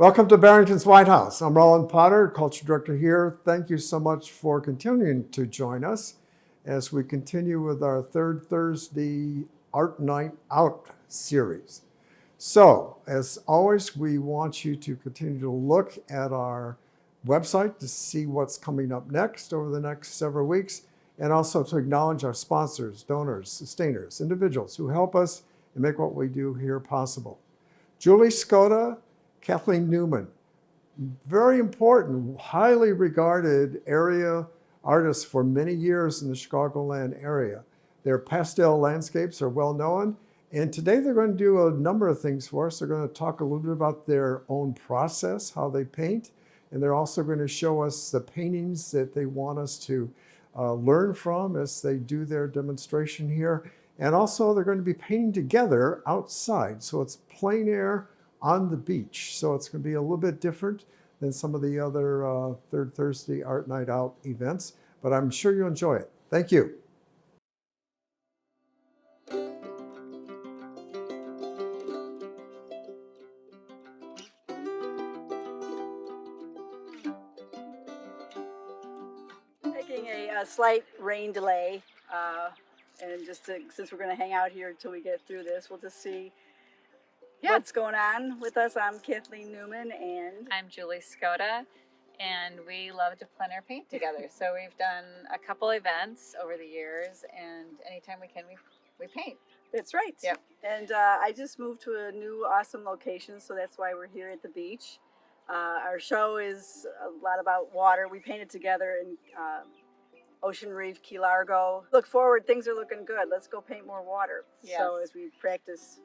Welcome to Barrington's White House. I'm Roland Potter, Culture Director here. Thank you so much for continuing to join us as we continue with our third Thursday Art Night Out series. So, as always, we want you to continue to look at our website to see what's coming up next over the next several weeks, and also to acknowledge our sponsors, donors, sustainers, individuals who help us and make what we do here possible. Julie Skoda, Kathleen Newman, very important, highly regarded area artists for many years in the Chicagoland area. Their pastel landscapes are well known, and today they're going to do a number of things for us. They're going to talk a little bit about their own process, how they paint, and they're also going to show us the paintings that they want us to learn from as they do their demonstration here. And also they're going to be painting together outside, so it's plein air on the beach. So it's going to be a little bit different than some of the other Third Thursday Art Night Out events, but I'm sure you'll enjoy it. Thank you. Taking a slight rain delay, and since we're going to hang out here until we get through this, we'll just see what's going on with us. I'm Kathleen Newman, and I'm Julie Skoda, and we love to plein air paint together. So we've done a couple events over the years, and anytime we can, we paint. That's right. Yep. And I just moved to a new awesome location, so that's why we're here at the beach. Our show is a lot about water. We painted together in Ocean Reef, Key Largo. Look forward, things are looking good. Let's go paint more water. Yes. So as we practice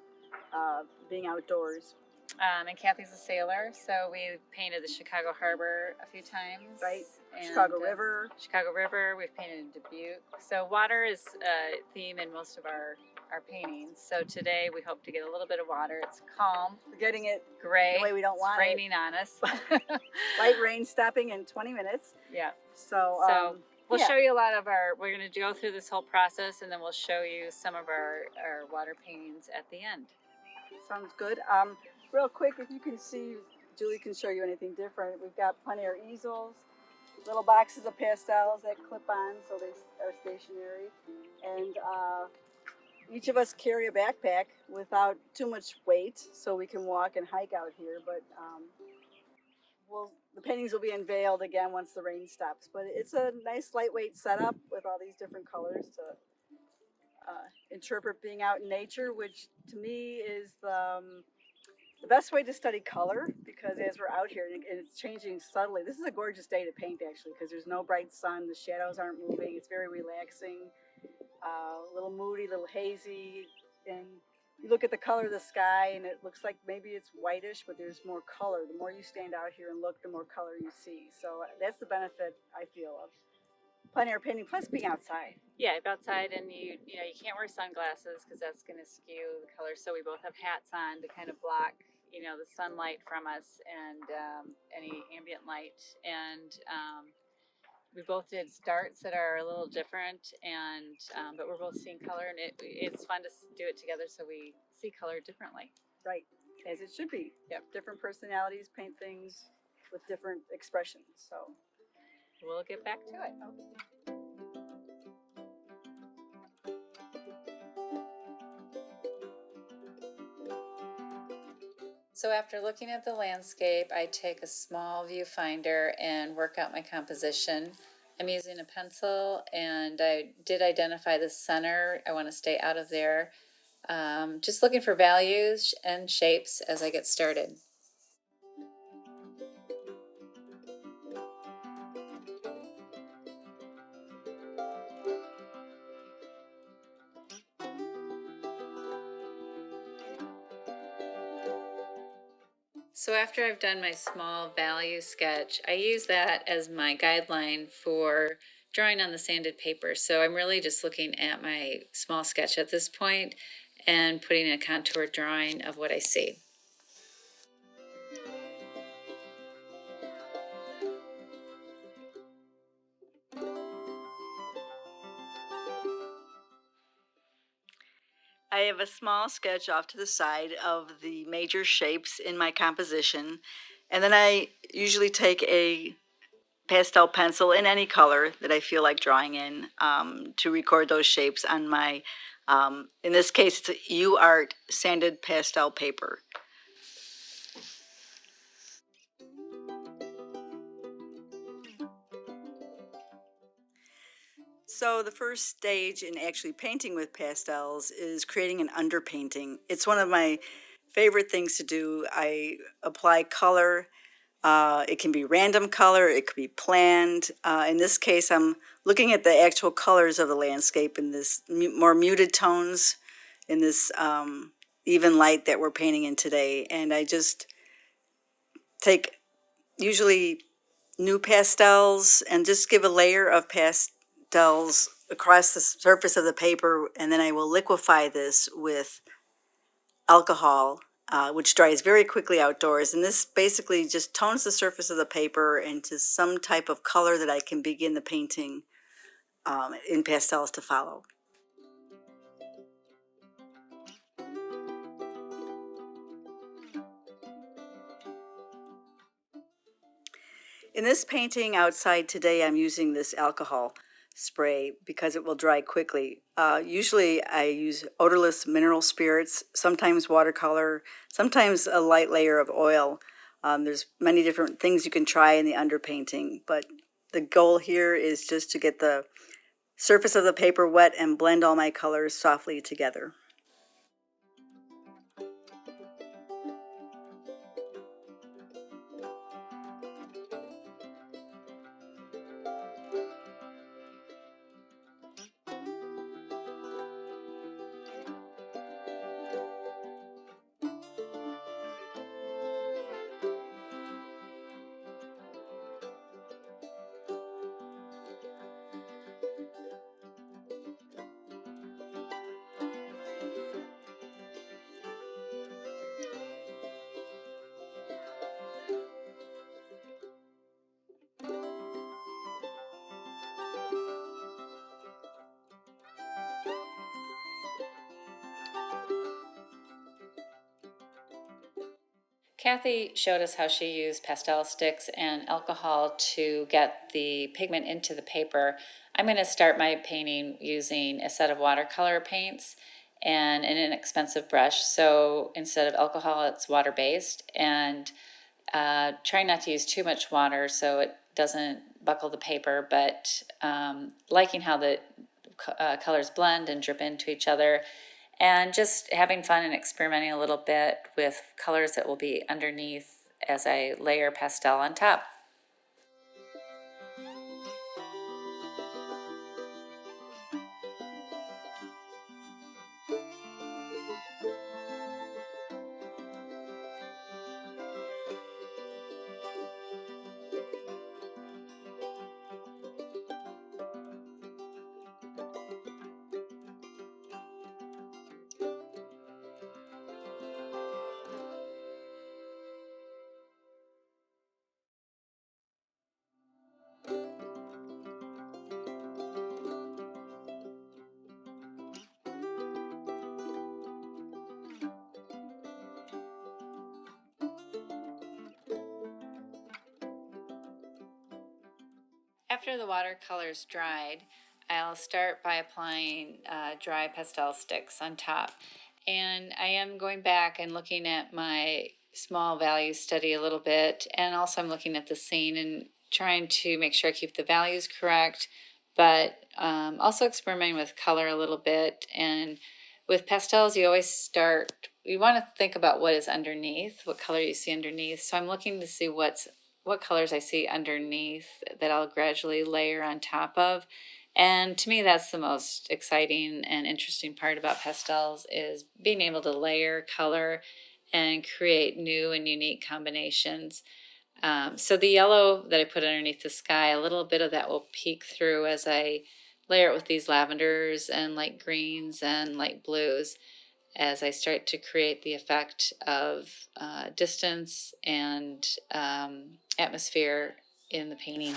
being outdoors. And Kathy's a sailor, so we painted the Chicago Harbor a few times. Right. And, Chicago River. Chicago River. We've painted in Dubuque. So water is a theme in most of our paintings. So today we hope to get a little bit of water. It's calm. We're getting it gray. The way we don't want it's raining on us. Light rain stopping in 20 minutes. Yeah. So we'll show you a lot of we're going to go through this whole process, and then we'll show you some of our water paintings at the end. Sounds good. Real quick, if you can see, Julie can show you anything different. We've got plein air easels, little boxes of pastels that clip on so they are stationary. And each of us carry a backpack without too much weight so we can walk and hike out here. But the paintings will be unveiled again once the rain stops. But it's a nice lightweight setup with all these different colors to interpret being out in nature, which to me is the best way to study color, because as we're out here and it's changing subtly. This is a gorgeous day to paint actually, because there's no bright sun, the shadows aren't moving, it's very relaxing, a little moody, a little hazy, and you look at the color of the sky and it looks like maybe it's whitish, but there's more color. The more you stand out here and look, the more color you see. So that's the benefit I feel of plein air painting, plus being outside. Yeah, outside, and you can't wear sunglasses because that's going to skew the color. So we both have hats on to kind of block the sunlight from us and any ambient light. And we both did starts that are a little different, and but we're both seeing color, and it's fun to do it together so we see color differently. Right, as it should be. Yep. Different personalities paint things with different expressions. So we'll get back to it. Okay. So after looking at the landscape, I take a small viewfinder and work out my composition. I'm using a pencil, and I did identify the center. I want to stay out of there. Just looking for values and shapes as I get started. So after I've done my small value sketch, I use that as my guideline for drawing on the sanded paper. So I'm really just looking at my small sketch at this point and putting a contour drawing of what I see. I have a small sketch off to the side of the major shapes in my composition, And then I usually take a pastel pencil in any color that I feel like drawing in to record those shapes on my, in this case, it's a UArt sanded pastel paper. So the first stage in actually painting with pastels is creating an underpainting. It's one of my favorite things to do. I apply color. It can be random color, it could be planned. In this case, I'm looking at the actual colors of the landscape in this more muted tones, in this even light that we're painting in today. And I just take usually new pastels and just give a layer of pastels across the surface of the paper, and then I will liquefy this with alcohol, which dries very quickly outdoors. And this basically just tones the surface of the paper into some type of color that I can begin the painting in pastels to follow. In this painting outside today, I'm using this alcohol spray because it will dry quickly. Usually I use odorless mineral spirits, sometimes watercolor, sometimes a light layer of oil. There's many different things you can try in the underpainting, but the goal here is just to get the surface of the paper wet and blend all my colors softly together. Kathy showed us how she used pastel sticks and alcohol to get the pigment into the paper. I'm going to start my painting using a set of watercolor paints and an inexpensive brush. So instead of alcohol, it's water-based, and trying not to use too much water so it doesn't buckle the paper, but liking how the colors blend and drip into each other, and just having fun and experimenting a little bit with colors that will be underneath as I layer pastel on top. After the watercolor's dried, I'll start by applying dry pastel sticks on top. And I am going back and looking at my small values study a little bit, and also I'm looking at the scene and trying to make sure I keep the values correct, but also experimenting with color a little bit. And with pastels, you always start, you want to think about what is underneath, what color you see underneath. So I'm looking to see what colors I see underneath that I'll gradually layer on top of. And to me, that's the most exciting and interesting part about pastels, is being able to layer color and create new and unique combinations. So the yellow that I put underneath the sky, a little bit of that will peek through as I layer it with these lavenders and light greens and light blues, as I start to create the effect of distance and atmosphere in the painting.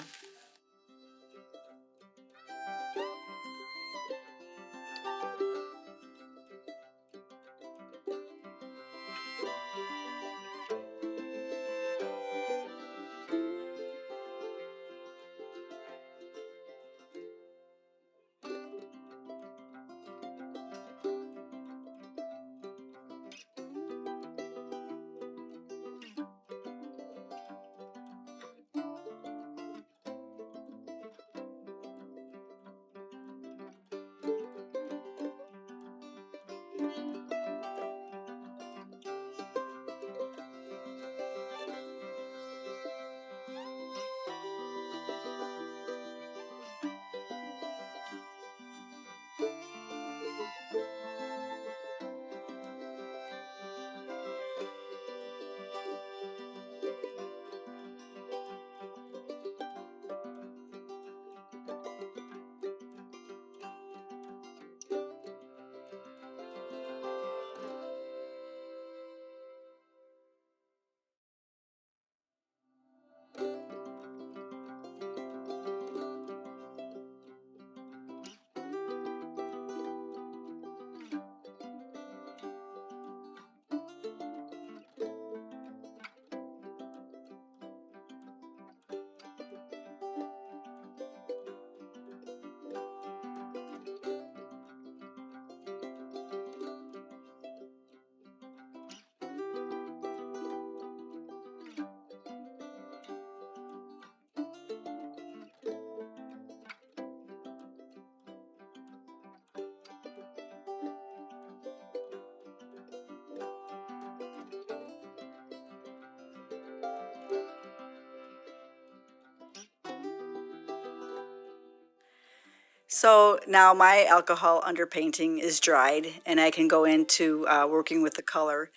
So now my alcohol underpainting is dried, and I can go into working with the color.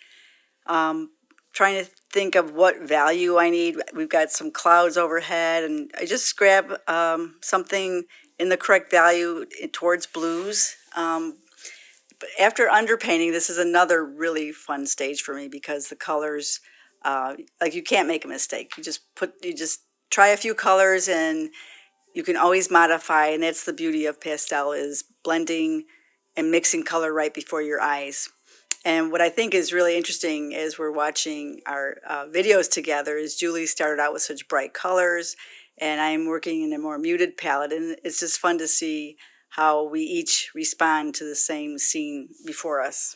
Um, Trying to think of what value I need. We've got some clouds overhead, and I just grab something in the correct value towards blues. But after underpainting, this is another really fun stage for me because the colors, like you can't make a mistake. You just try a few colors and you can always modify, and that's the beauty of pastel, is blending and mixing color right before your eyes. And what I think is really interesting as we're watching our videos together is Julie started out with such bright colors, and I'm working in a more muted palette, and it's just fun to see how we each respond to the same scene before us.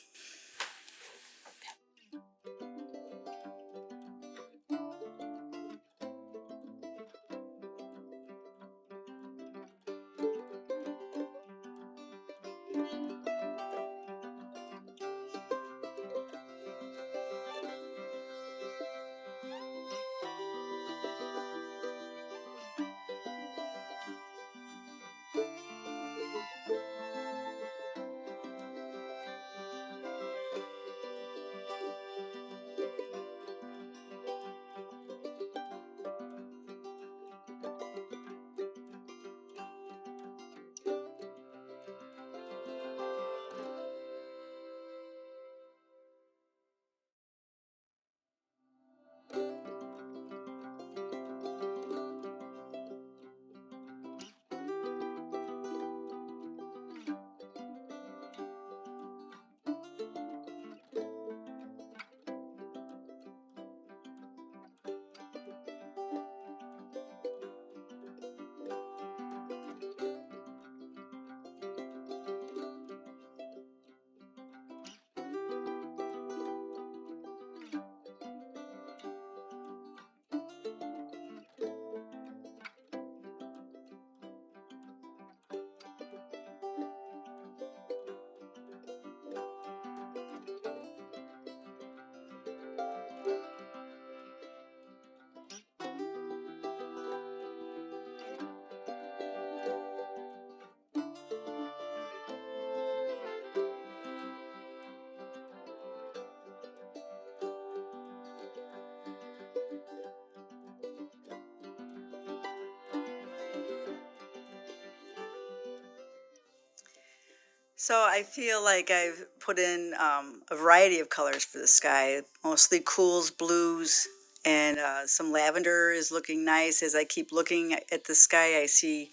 So I feel like I've put in a variety of colors for the sky, mostly cools, blues, and some lavender is looking nice. As I keep looking at the sky, I see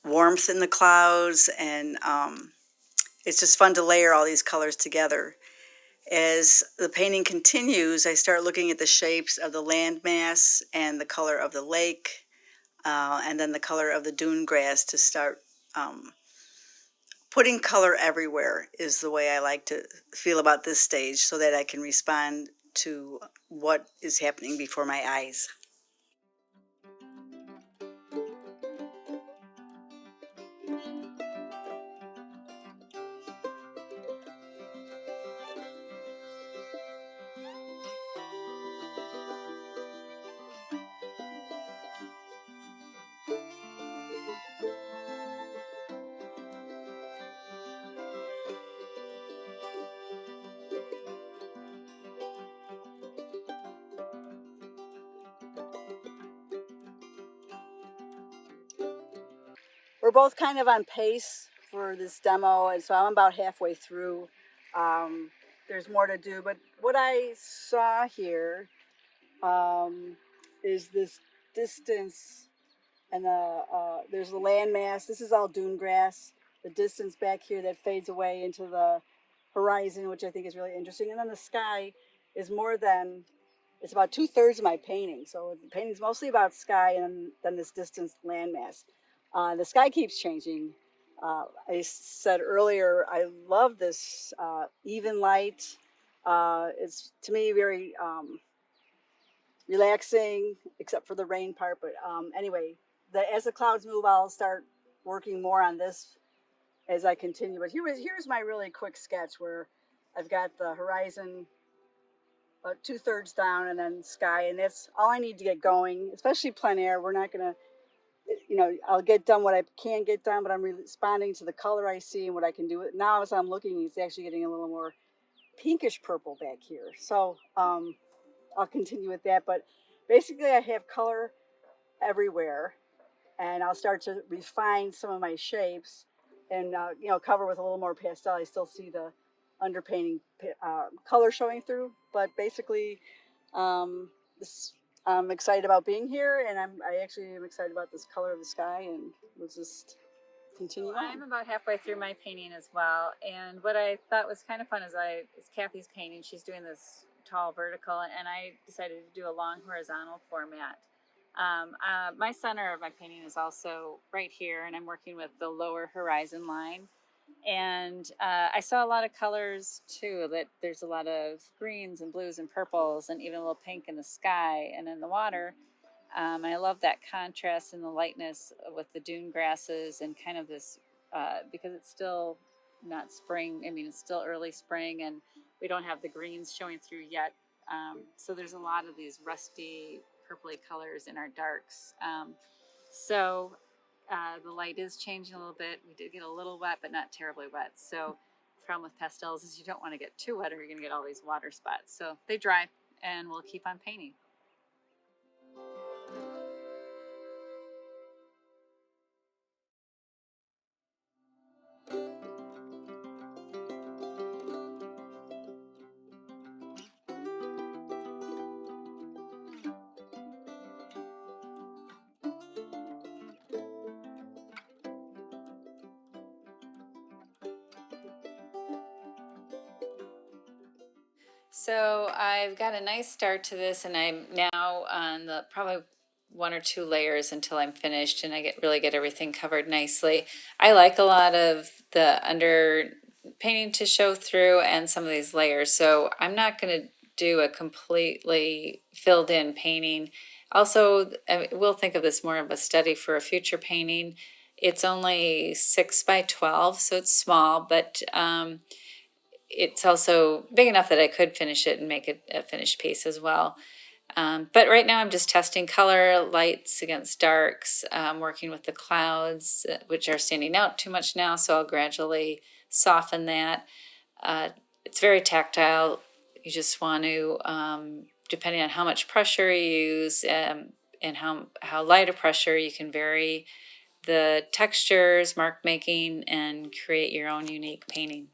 warmth in the clouds, and it's just fun to layer all these colors together. As the painting continues, I start looking at the shapes of the landmass and the color of the lake, and then the color of the dune grass to start um, putting color everywhere is the way I like to feel about this stage so that I can respond to what is happening before my eyes. We're both kind of on pace for this demo, and so I'm about halfway through. Um, there's more to do, but what I saw here is this distance, and there's the landmass. This is all dune grass. The distance back here that fades away into the horizon, which I think is really interesting, and then the sky is more than it's about 2/3 of my painting. So the painting's mostly about sky and then this distant landmass. The sky keeps changing. I said earlier, I love this even light. It's to me very relaxing, except for the rain part. But anyway, as the clouds move, I'll start working more on this as I continue. But here's my really quick sketch where I've got the horizon 2/3 down and then sky, and that's all I need to get going, especially plein air. We're not going to you know, I'll get done what I can get done, but I'm responding to the color I see and what I can do. Now, as I'm looking, it's actually getting a little more pinkish purple back here. So I'll continue with that. But basically, I have color everywhere, and I'll start to refine some of my shapes and, you know, cover with a little more pastel. I still see the underpainting color showing through, but basically, um, this, I'm excited about being here, and I actually am excited about this color of the sky, and we'll just continue on. I'm about halfway through my painting as well, and what I thought was kind of fun is it's Kathy's painting. She's doing this tall vertical, and I decided to do a long horizontal format. My center of my painting is also right here, and I'm working with the lower horizon line. And I saw a lot of colors too, that there's a lot of greens and blues and purples and even a little pink in the sky and in the water. I love that contrast and the lightness with the dune grasses and kind of this, because it's still not spring. I mean, it's still early spring and we don't have the greens showing through yet. So there's a lot of these rusty, purpley colors in our darks. So the light is changing a little bit. We did get a little wet, but not terribly wet. So the problem with pastels is you don't want to get too wet or you're going to get all these water spots. So they dry and we'll keep on painting. So I've got a nice start to this, and I'm now on the probably one or two layers until I'm finished, and I really get everything covered nicely. I like a lot of the under painting to show through and some of these layers, so I'm not going to do a completely filled in painting. Also, we'll think of this more of a study for a future painting. It's only 6 by 12, so it's small, but it's also big enough that I could finish it and make it a finished piece as well. But right now I'm just testing color, lights against darks, working with the clouds, which are standing out too much now, so I'll gradually soften that. It's very tactile. You just want to, depending on how much pressure you use and how light a pressure, you can vary the textures, mark making, and create your own unique painting.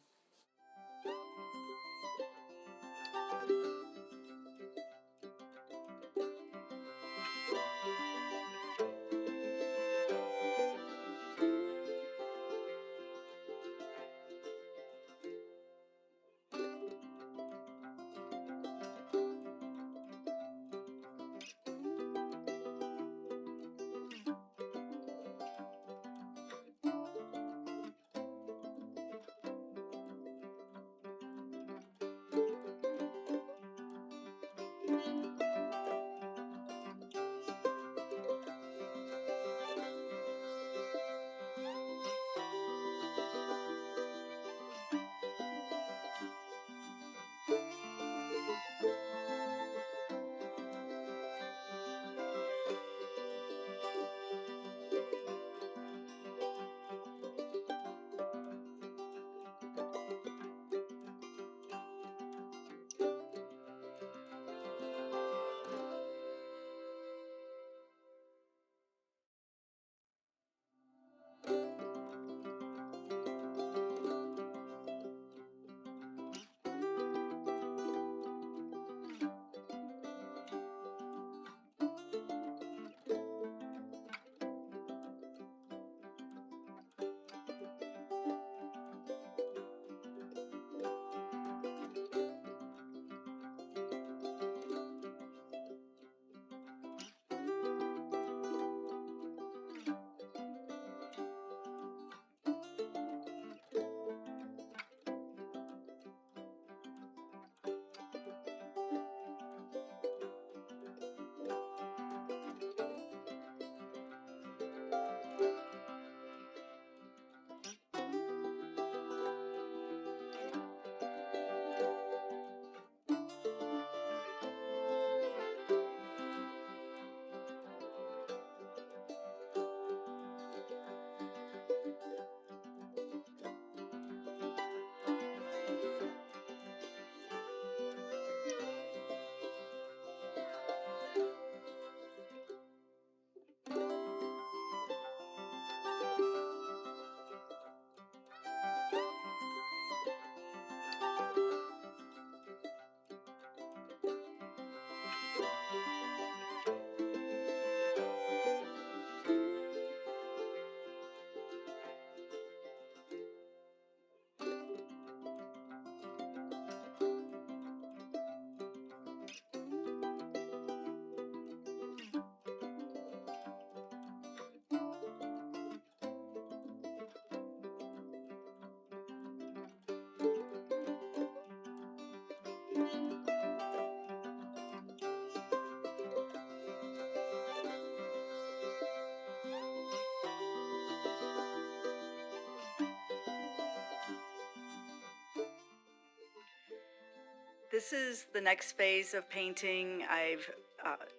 This is the next phase of painting. I've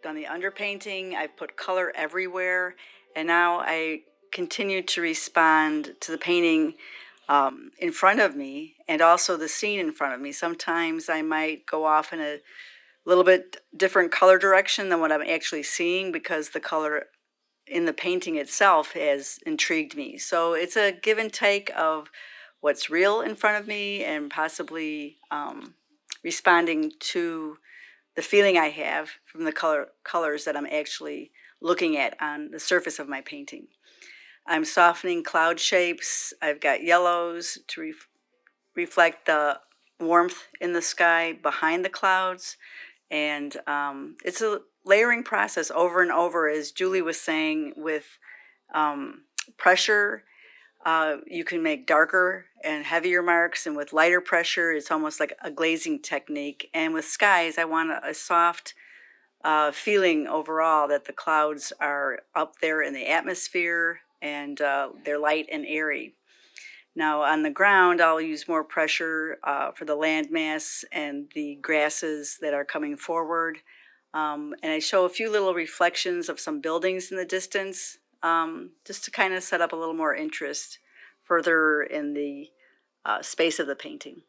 done the underpainting, I've put color everywhere, and now I continue to respond to the painting in front of me and also the scene in front of me. Sometimes I might go off in a little bit different color direction than what I'm actually seeing because the color in the painting itself has intrigued me. So it's a give and take of what's real in front of me and possibly responding to the feeling I have from the colors that I'm actually looking at on the surface of my painting. I'm softening cloud shapes. I've got yellows to reflect the warmth in the sky behind the clouds. And it's a layering process over and over, as Julie was saying, with pressure. You can make darker and heavier marks, and with lighter pressure, it's almost like a glazing technique. And with skies, I want a soft feeling overall that the clouds are up there in the atmosphere and they're light and airy. Now on the ground, I'll use more pressure for the landmass and the grasses that are coming forward. And I show a few little reflections of some buildings in the distance, just to kind of set up a little more interest further in the space of the painting.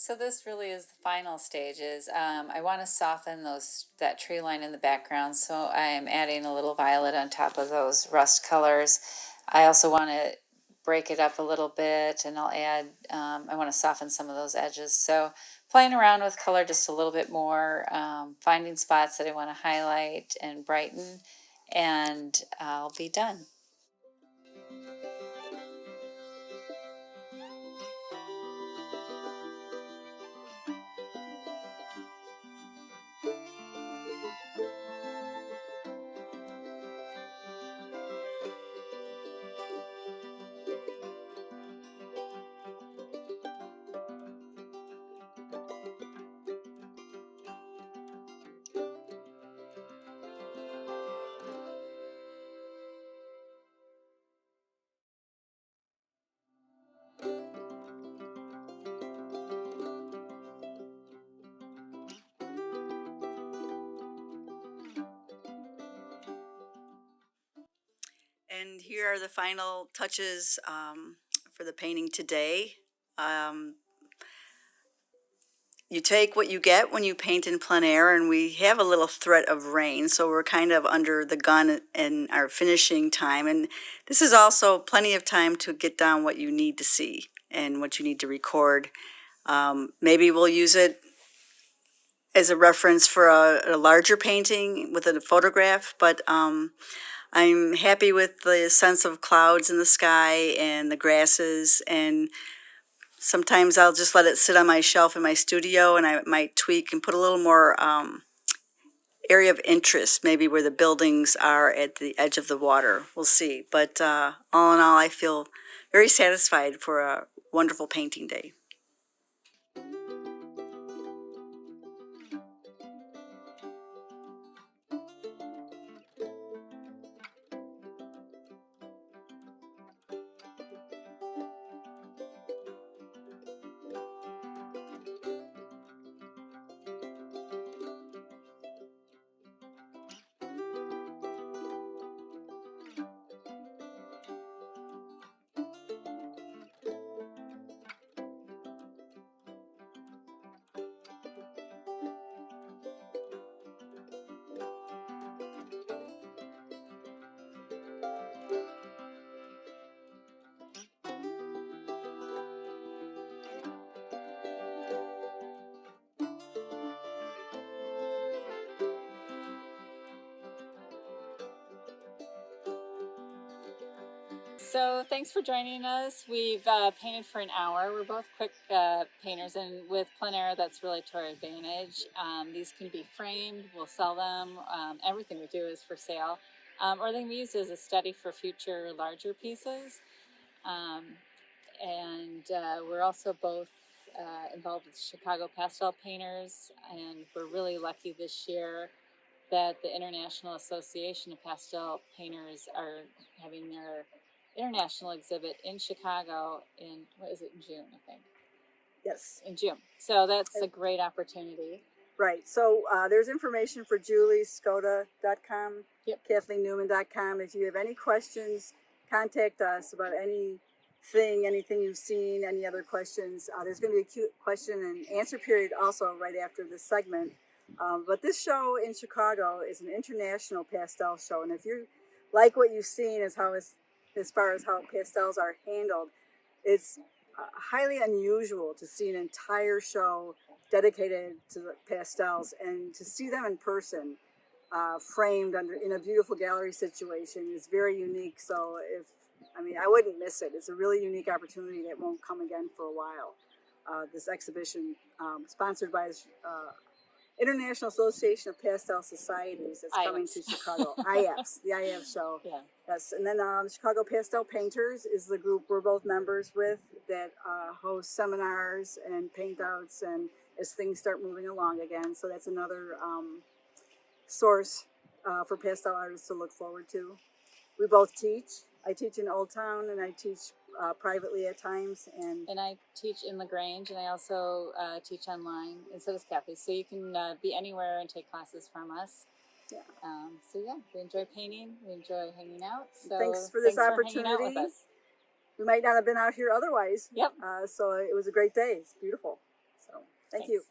So this really is the final stages. I want to soften that tree line in the background, so I am adding a little violet on top of those rust colors. I also want to break it up a little bit, and I'll add, I want to soften some of those edges. So playing around with color just a little bit more, finding spots that I want to highlight and brighten, and I'll be done. And here are the final touches for the painting today. You take what you get when you paint in plein air, and we have a little threat of rain, so we're kind of under the gun in our finishing time. And this is also plenty of time to get down what you need to see and what you need to record. Maybe we'll use it as a reference for a larger painting with a photograph, but I'm happy with the sense of clouds in the sky and the grasses, and sometimes I'll just let it sit on my shelf in my studio, and I might tweak and put a little more area of interest, maybe where the buildings are at the edge of the water. We'll see. But all in all, I feel very satisfied for a wonderful painting day. So thanks for joining us. We've painted for an hour. We're both quick painters, and with plein air, that's really to our advantage. These can be framed. We'll sell them. Everything we do is for sale, or they can be used as a study for future larger pieces. And we're also both involved with Chicago Pastel Painters, and we're really lucky this year that the International Association of Pastel Painters are having their international exhibit in Chicago in, what is it, in June, I think? Yes. In June. So that's a great opportunity. Right. So there's information for Julie, Skoda.com, Yep. KathleenNewman.com. If you have any questions, contact us about anything you've seen, any other questions. There's going to be a cute question and answer period also right after this segment. But this show in Chicago is an international pastel show. And if you like what you've seen as far as how pastels are handled, it's highly unusual to see an entire show dedicated to the pastels, and to see them in person, framed in a beautiful gallery situation is very unique. So I wouldn't miss it. It's a really unique opportunity that won't come again for a while. This exhibition, sponsored by International Association of Pastel Societies, that's coming to Chicago. IAPS, the IAPS show. Yeah. Yes, and then Chicago Pastel Painters is the group we're both members with that hosts seminars and paint outs, and as things start moving along again. So that's another source for pastel artists to look forward to. We both teach. I teach in Old Town, and I teach privately at times. And I teach in LaGrange, and I also teach online, and so does Kathy. So you can be anywhere and take classes from us. Yeah. So yeah, we enjoy painting. We enjoy hanging out. So thanks for this opportunity. For hanging out with us. We might not have been out here otherwise. Yep. So it was a great day. It's beautiful. So Thank you.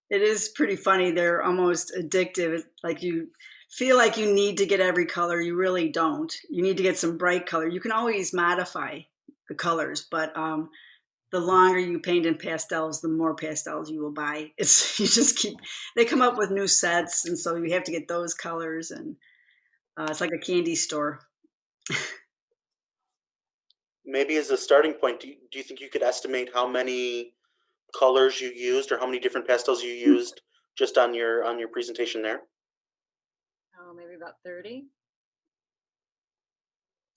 It is pretty funny. They're almost addictive. It's like you feel like you need to get every color. You really don't. You need to get some bright color. You can always modify the colors, but the longer you paint in pastels, the more pastels you will buy. It's you just keep. They come up with new sets, and so you have to get those colors, and it's like a candy store. maybe as a starting point, do you think you could estimate how many colors you used or how many different pastels you used just on your presentation there? Oh, maybe about 30.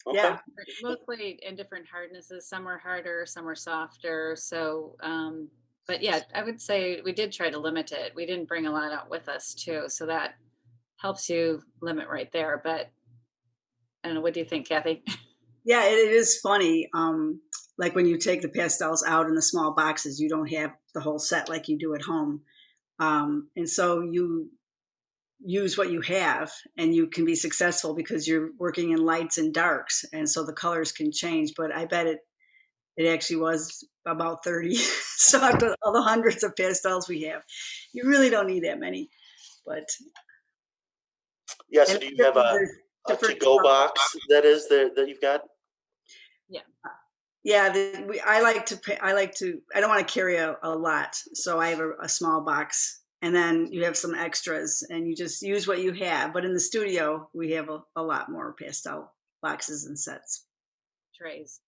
Okay. Yeah. Mostly in different hardnesses. Some were harder, some were softer. So, but yeah, I would say we did try to limit it. We didn't bring a lot out with us too, so that helps you limit right there. But I don't know. What do you think, Kathy? Yeah, it is funny. Like when you take the pastels out in the small boxes, you don't have the whole set like you do at home. And so you use what you have and you can be successful because you're working in lights and darks. And so the colors can change. But I bet it actually was about 30. So out of all the hundreds of pastels we have, you really don't need that many. But Yeah. So and do you have a different to-go box that is there that you've got? Yeah. Yeah, I like to pay, I like to, I don't want to carry a lot. So I have a small box and then you have some extras and you just use what you have. But in the studio, we have a lot more pastel boxes and sets. Trays.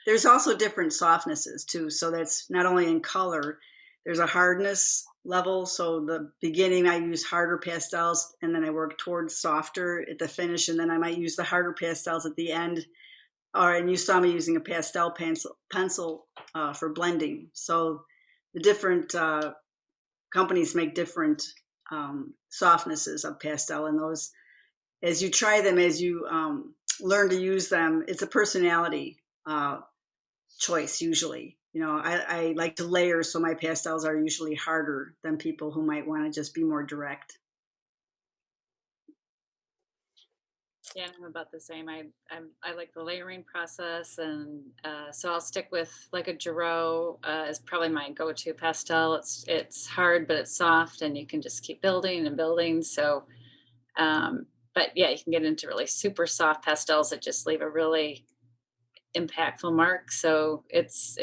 There's also different softnesses too. So that's not only in color, there's a hardness level. So the beginning, I use harder pastels and then I work towards softer at the finish. And then I might use the harder pastels at the end. And you saw me using a pastel pencil for blending. So the different companies make different softnesses of pastel, and those, as you try them, as you learn to use them, it's a personality choice usually. You know, I like to layer, so my pastels are usually harder than people who might want to just be more direct. Yeah, I'm about the same. I like the layering process, and so I'll stick with like a Giro is probably my go-to pastel. It's hard, but it's soft, and you can just keep building and building. So, but yeah, you can get into really super soft pastels that just leave a really impactful mark. So it's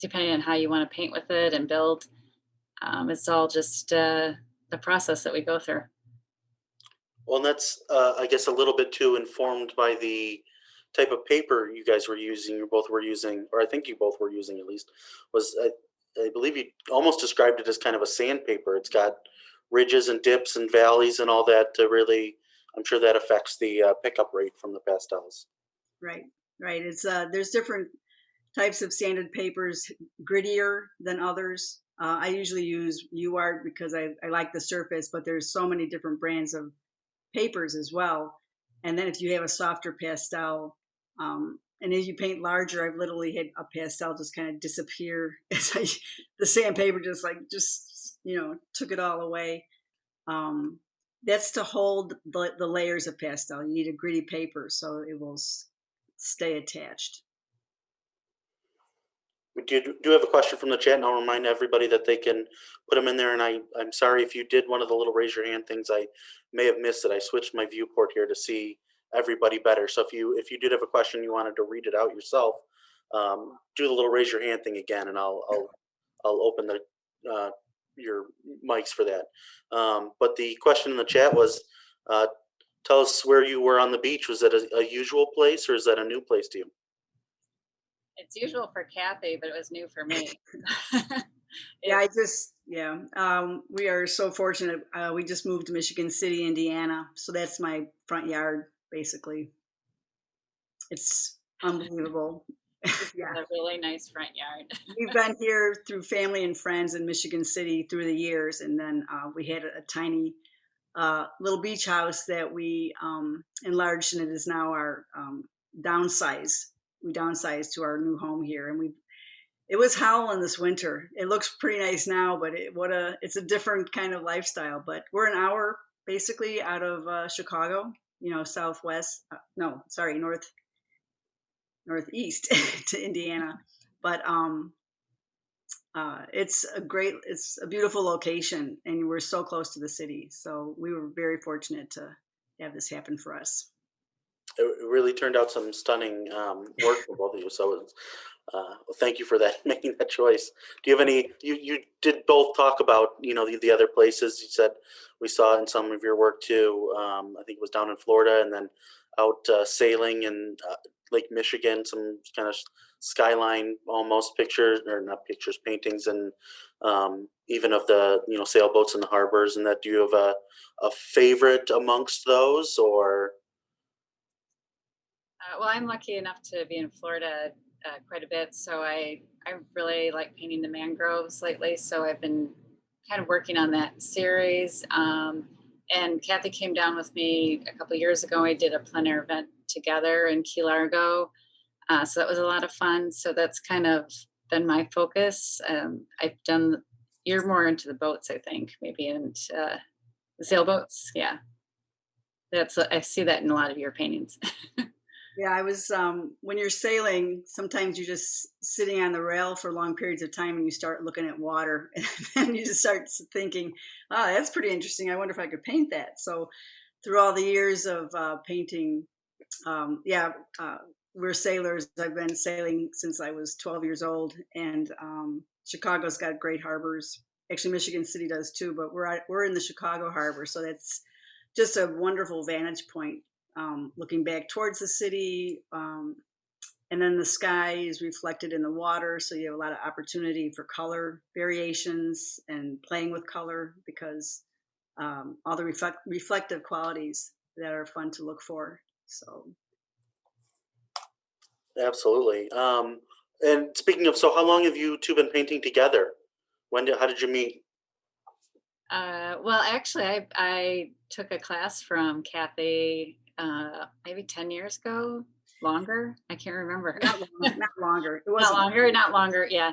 depending on how you want to paint with it and build. It's all just the process that we go through. Well, and that's I guess a little bit too informed by the type of paper you guys were using. You both were using, or I think you both were using at least. Was I believe you almost described it as kind of a sandpaper. It's got ridges and dips and valleys and all that to really. I'm sure that affects the pickup rate from the pastels. Right, right. It's there's different types of sanded papers, grittier than others. I usually use UART because I like the surface, but there's so many different brands of papers as well. And then if you have a softer pastel, and as you paint larger, I've literally had a pastel just kind of disappear. It's like the sandpaper just took it all away. That's to hold the layers of pastel. You need a gritty paper so it will stay attached. We do have a question from the chat, and I'll remind everybody that they can put them in there. And I'm sorry if you did one of the little raise your hand things. I may have missed it. I switched my viewport here to see everybody better. So if you did have a question, you wanted to read it out yourself, do the little raise your hand thing again, and I'll open the your mics for that. But the question in the chat was, tell us where you were on the beach. Was that a usual place, or is that a new place to you? It's usual for Kathy, but it was new for me. Yeah, we are so fortunate. We just moved to Michigan City, Indiana. So that's my front yard, basically. It's unbelievable. Yeah. A really nice front yard. We've been here through family and friends in Michigan City through the years. And then we had a tiny little beach house that we enlarged, and it is now our downsize. We downsized to our new home here, and it was howling this winter. It looks pretty nice now, but it's a different kind of lifestyle. But we're an hour basically out of Chicago, southwest. Northeast to Indiana. But it's a beautiful location, and we're so close to the city. So we were very fortunate to have this happen for us. It really turned out some stunning work for both of you. So thank you for that, making that choice. Do you have any, you did both talk about, the other places you said we saw in some of your work too. I think it was down in Florida, and then out sailing in Lake Michigan, some kind of skyline almost pictures, or not pictures, paintings, and even of the sailboats in the harbors. And that, do you have a favorite amongst those, or? Well, I'm lucky enough to be in Florida quite a bit, so I really like painting the mangroves lately. So I've been kind of working on that series. And Kathy came down with me a couple of years ago. We did a plein air event together in Key Largo, so that was a lot of fun. So that's kind of been my focus. I've done. You're more into the boats, I think, maybe, and the sailboats. Yeah, I see that in a lot of your paintings. Yeah, I was when you're sailing, sometimes you're just sitting on the rail for long periods of time and you start looking at water and then you just start thinking, oh, that's pretty interesting. I wonder if I could paint that. So through all the years of painting, we're sailors. I've been sailing since I was 12 years old, and Chicago's got great harbors. Actually, Michigan City does too, but we're in the Chicago harbor, so that's just a wonderful vantage point, looking back towards the city, and then the sky is reflected in the water, so you have a lot of opportunity for color variations and playing with color, because all the reflective qualities that are fun to look for. So Absolutely. And speaking of, so how long have you two been painting together? How did you meet? Well, actually, I took a class from Kathy maybe 10 years ago, longer. I can't remember. not longer. It Not wasn't longer, not longer. Yeah.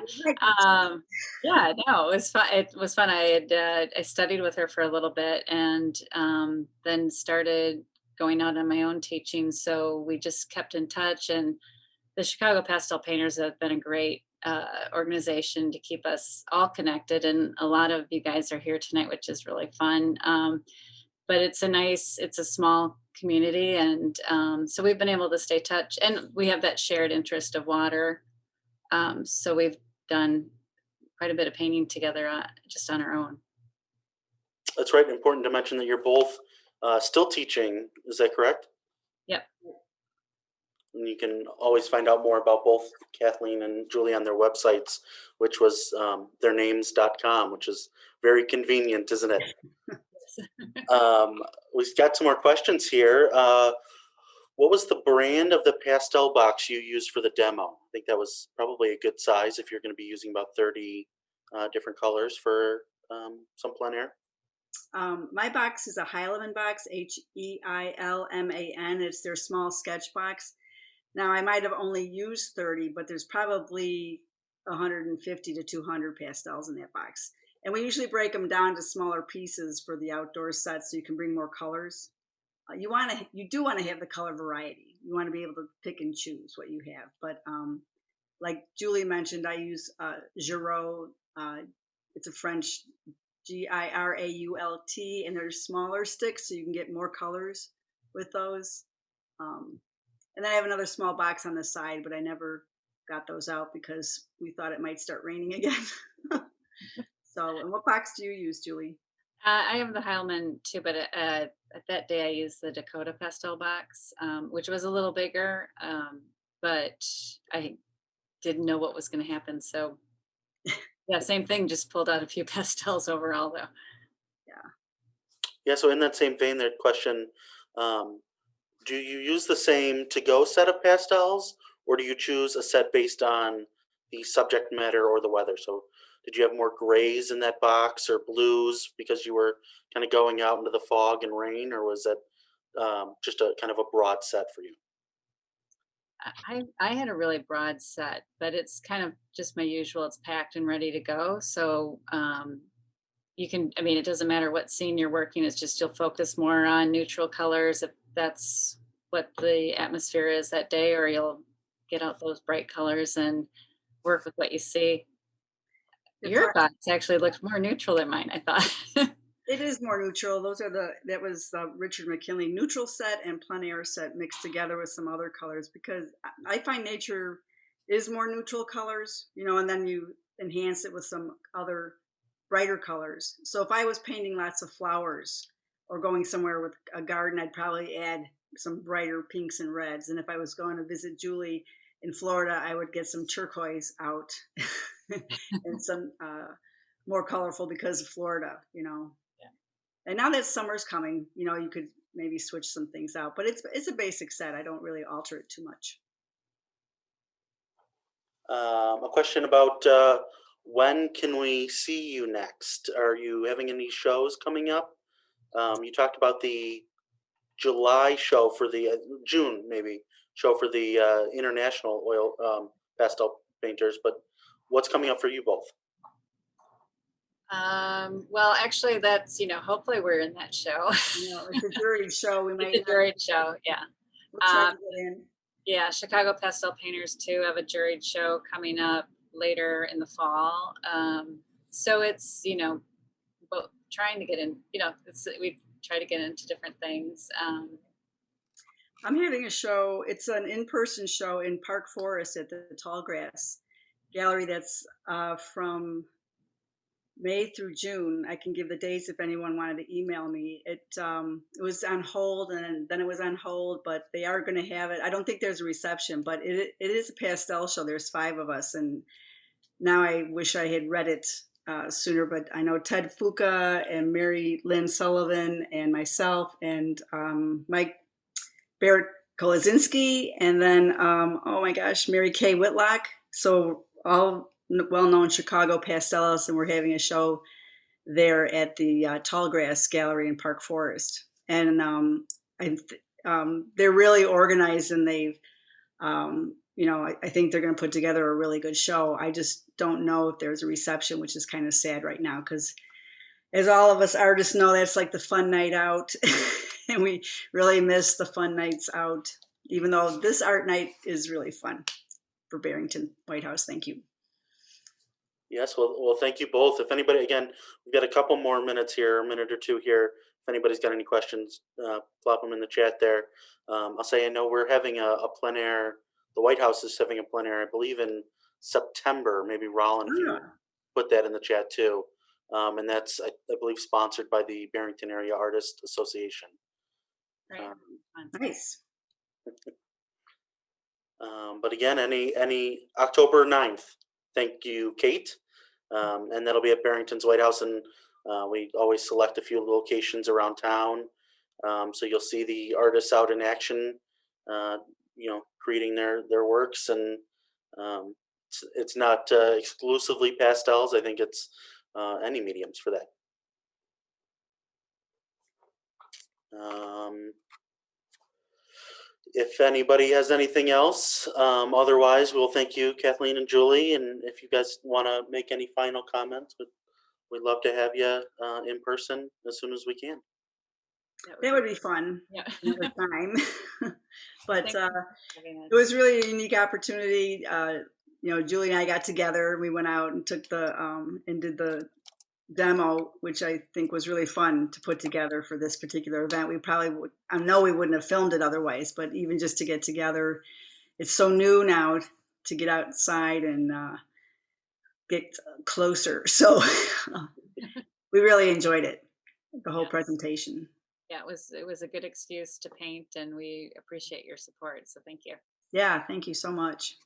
Yeah, no, it was fun. It was fun. I studied with her for a little bit, and then started going out on my own teaching. So we just kept in touch, and the Chicago Pastel Painters have been a great organization to keep us all connected. And a lot of you guys are here tonight, which is really fun. But it's a small community. And so we've been able to stay touch, and we have that shared interest of water. So we've done quite a bit of painting together just on our own. That's right. Important to mention that you're both still teaching. Is that correct? Yep. And you can always find out more about both Kathleen and Julie on their websites, which was theirnames.com, which is very convenient, isn't it? We've got some more questions here. What was the brand of the pastel box you used for the demo? I think that was probably a good size if you're going to be using about 30 different colors for some plein air. My box is a Heilman box, Heilman. It's their small sketch box. Now, I might have only used 30, but there's probably 150 to 200 pastels in that box. And we usually break them down to smaller pieces for the outdoor set, so you can bring more colors. You do want to have the color variety. You want to be able to pick and choose what you have. But like Julie mentioned, I use Girault. It's a French Girault, and they're smaller sticks, so you can get more colors with those. And then I have another small box on the side, but I never got those out because we thought it might start raining again. So, and what box do you use, Julie? I have the Heilman too, but at that day I used the Dakota pastel box, which was a little bigger, but I didn't know what was going to happen. So yeah, same thing, just pulled out a few pastels overall though. Yeah, so in that same vein, that question, do you use the same to-go set of pastels, or do you choose a set based on the subject matter or the weather? So did you have more grays in that box or blues because you were kind of going out into the fog and rain, or was that just a kind of a broad set for you? I had a really broad set, but it's kind of just my usual. It's packed and ready to go. So you can, I mean, it doesn't matter what scene you're working, it's just you'll focus more on neutral colors if that's what the atmosphere is that day, or you'll get out those bright colors and work with what you see. Your box actually looked more neutral than mine, I thought. It is more neutral. That was the Richard McKinley neutral set and plein air set mixed together with some other colors, because I find nature is more neutral colors, and then you enhance it with some other brighter colors. So if I was painting lots of flowers or going somewhere with a garden, I'd probably add some brighter pinks and reds. And if I was going to visit Julie in Florida, I would get some turquoise out and some more colorful because of Florida, you know. Yeah. And now that summer's coming, you know, you could maybe switch some things out. But it's a basic set. I don't really alter it too much. A question about when can we see you next? Are you having any shows coming up? You talked about the July show for the June maybe show for the international oil pastel painters, but what's coming up for you both? Well, actually, that's, you know, hopefully we're in that show. You know, it's a jury show. We might It's a juried show, yeah. we'll try to Um, get in. Yeah, Chicago Pastel Painters too have a juried show coming up later in the fall. So it's, you know, both trying to get in, you know, we try to get into different things. I'm having a show. It's an in-person show in Park Forest at the Tallgrass Gallery. That's from May through June. I can give the dates if anyone wanted to email me. It was on hold, and then it was on hold, but they are going to have it. I don't think there's a reception, but it is a pastel show. There's 5 of us, and now I wish I had read it sooner, but I know Ted Fuca and Mary Lynn Sullivan and myself and Mike Barrett Kolazinski, and then, oh my gosh, Mary Kay Whitlock. So all well-known Chicago pastelists, and we're having a show there at the Tallgrass Gallery in Park Forest. And they're really organized, and they've, you know, I think they're going to put together a really good show. I just don't know if there's a reception, which is kind of sad right now, because as all of us artists know, that's like the fun night out. And we really miss the fun nights out, even though this art night is really fun for Barrington White House. Thank you. Yes, well, thank you both. If anybody, again, we've got a couple more minutes here, a minute or two here. If anybody's got any questions, plop them in the chat there. I'll say I know we're having a plein air. The White House is having a plein air, I believe, in September. Maybe Rollin, if you put that in the chat too. And that's, I believe, sponsored by the Barrington Area Artists Association. Right. Nice. But again, any October 9th. Thank you, Kate. And that'll be at Barrington's White House, and we always select a few locations around town. So you'll see the artists out in action, you know, creating their works, and it's not exclusively pastels. I think it's any mediums for that. If anybody has anything else, otherwise we'll thank you, Kathleen and Julie. And if you guys want to make any final comments, we'd love to have you in person as soon as we can. That would be fun. Yeah. Another time. But Thank you. it was really a unique opportunity. You know, Julie and I got together. We went out and took the and did the demo, which I think was really fun to put together for this particular event. We probably would, I know we wouldn't have filmed it otherwise, but even just to get together, it's so new now to get outside and get closer. So we really enjoyed it, the whole presentation. Yeah, it was a good excuse to paint, and we appreciate your support. So thank you. Yeah, thank you so much.